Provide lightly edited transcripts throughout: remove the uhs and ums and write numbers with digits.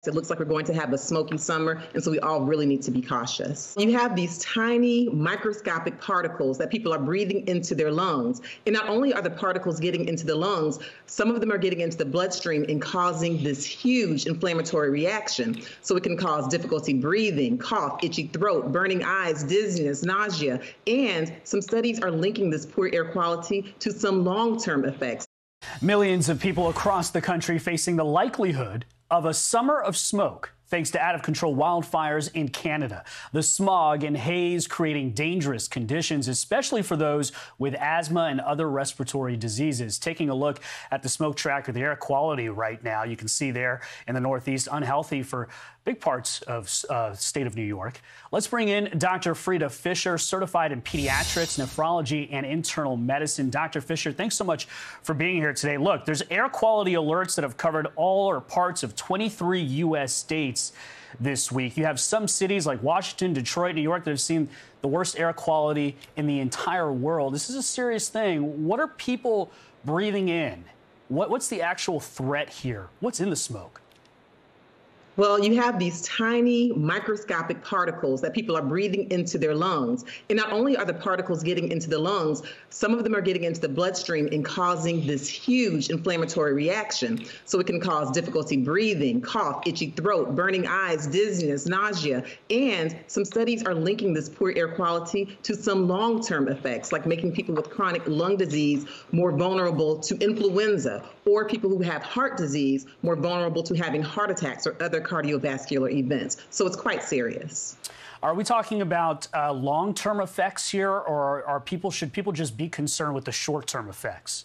It looks like we're going to have a smoky summer, and so we all really need to be cautious. You have these tiny microscopic particles that people are breathing into their lungs. And not only are the particles getting into the lungs, some of them are getting into the bloodstream and causing this huge inflammatory reaction. So it can cause difficulty breathing, cough, itchy throat, burning eyes, dizziness, nausea. And some studies are linking this poor air quality to some long-term effects. Millions of people across the country facing the likelihood of a summer of smoke thanks to out-of-control wildfires in Canada. The smog and haze creating dangerous conditions, especially for those with asthma and other respiratory diseases. Taking a look at the smoke tracker, the air quality right now, you can see there in the Northeast, unhealthy for big parts of state of New York. Let's bring in Dr. Frita Fisher, certified in pediatrics, nephrology, and internal medicine. Dr. Fisher, thanks so much for being here today. Look, there's air quality alerts that have covered all or parts of 23 U.S. states this week. You have some cities like Washington, Detroit, New York that have seen the worst air quality in the entire world. This is a serious thing. What are people breathing in? What's the actual threat here? What's in the smoke? Well, you have these tiny microscopic particles that people are breathing into their lungs. And not only are the particles getting into the lungs, some of them are getting into the bloodstream and causing this huge inflammatory reaction. So it can cause difficulty breathing, cough, itchy throat, burning eyes, dizziness, nausea. And some studies are linking this poor air quality to some long-term effects, like making people with chronic lung disease more vulnerable to influenza, or people who have heart disease more vulnerable to having heart attacks or other cardiovascular events. So it's quite serious. Are we talking about long-term effects here, or should people just be concerned with the short-term effects?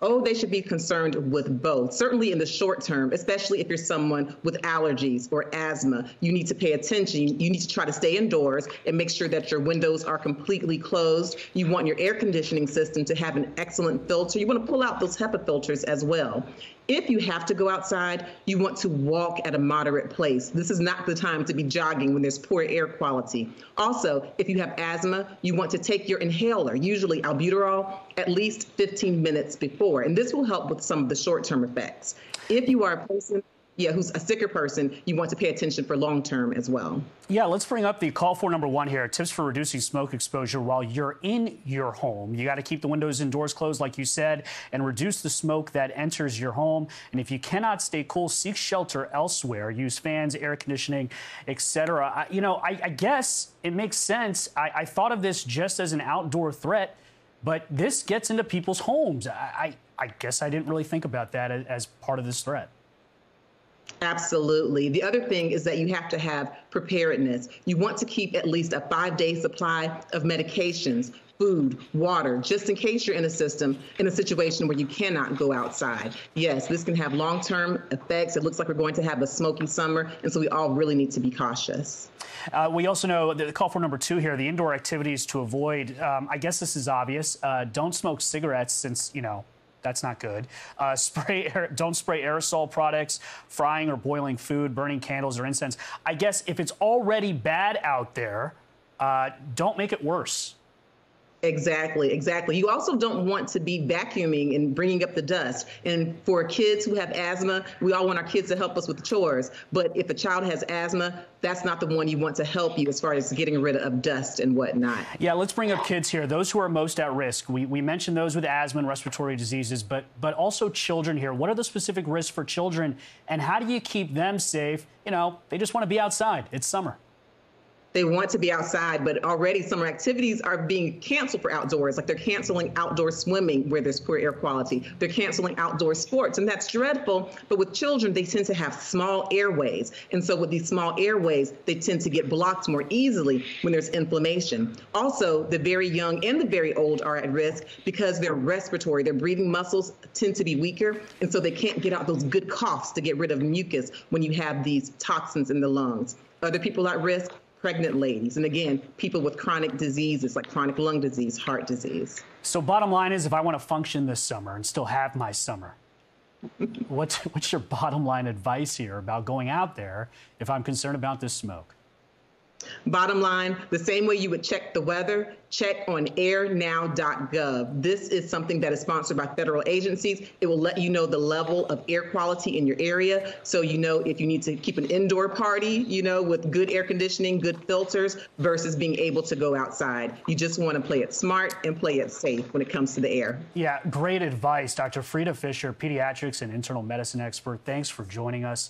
Oh, they should be concerned with both. Certainly in the short term, especially if you're someone with allergies or asthma, you need to pay attention. You need to try to stay indoors and make sure that your windows are completely closed. You want your air conditioning system to have an excellent filter. You want to pull out those HEPA filters as well. If you have to go outside, you want to walk at a moderate pace. This is not the time to be jogging when there's poor air quality. Also, if you have asthma, you want to take your inhaler, usually albuterol, at least 15 minutes before. And this will help with some of the short-term effects. If you are a person who's a sicker person, you want to pay attention for long-term as well. Yeah, let's bring up the call for number one here. Tips for reducing smoke exposure while you're in your home. You got to keep the windows and doors closed, like you said, and reduce the smoke that enters your home. And if you cannot stay cool, seek shelter elsewhere. Use fans, air conditioning, etc. I guess it makes sense. I thought of this just as an outdoor threat, but this gets into people's homes. I guess I didn't really think about that as part of this threat. Absolutely. The other thing is that you have to have preparedness. You want to keep at least a 5-day supply of medications, food, water, just in case you're in a situation where you cannot go outside. Yes, this can have long-term effects. It looks like we're going to have a smoky summer, and so we all really need to be cautious. We also know the call for number two here, the indoor activities to avoid. I guess this is obvious. Don't smoke cigarettes since, that's not good. Don't spray aerosol products, frying or boiling food, burning candles or incense. I guess if it's already bad out there, don't make it worse. Exactly. You also don't want to be vacuuming and bringing up the dust. And for kids who have asthma, we all want our kids to help us with the chores. But if a child has asthma, that's not the one you want to help you as far as getting rid of dust and whatnot. Yeah, let's bring up kids here, those who are most at risk. We mentioned those with asthma and respiratory diseases, but also children here. What are the specific risks for children, and how do you keep them safe? They just want to be outside. It's summer. They want to be outside, but already summer activities are being canceled for outdoors. Like they're canceling outdoor swimming where there's poor air quality. They're canceling outdoor sports, and that's dreadful. But with children, they tend to have small airways. And so with these small airways, they tend to get blocked more easily when there's inflammation. Also, the very young and the very old are at risk because their breathing muscles tend to be weaker. And so they can't get out those good coughs to get rid of mucus when you have these toxins in the lungs. Other people at risk, pregnant ladies, and again, people with chronic diseases like chronic lung disease, heart disease. So bottom line is, if I want to function this summer and still have my summer, what's your bottom line advice here about going out there if I'm concerned about this smoke? Bottom line, the same way you would check the weather, check on airnow.gov. This is something that is sponsored by federal agencies. It will let you know the level of air quality in your area. So you know if you need to keep an indoor party, with good air conditioning, good filters, versus being able to go outside. You just want to play it smart and play it safe when it comes to the air. Yeah, great advice. Dr. Frita Fisher, pediatrics and internal medicine expert. Thanks for joining us.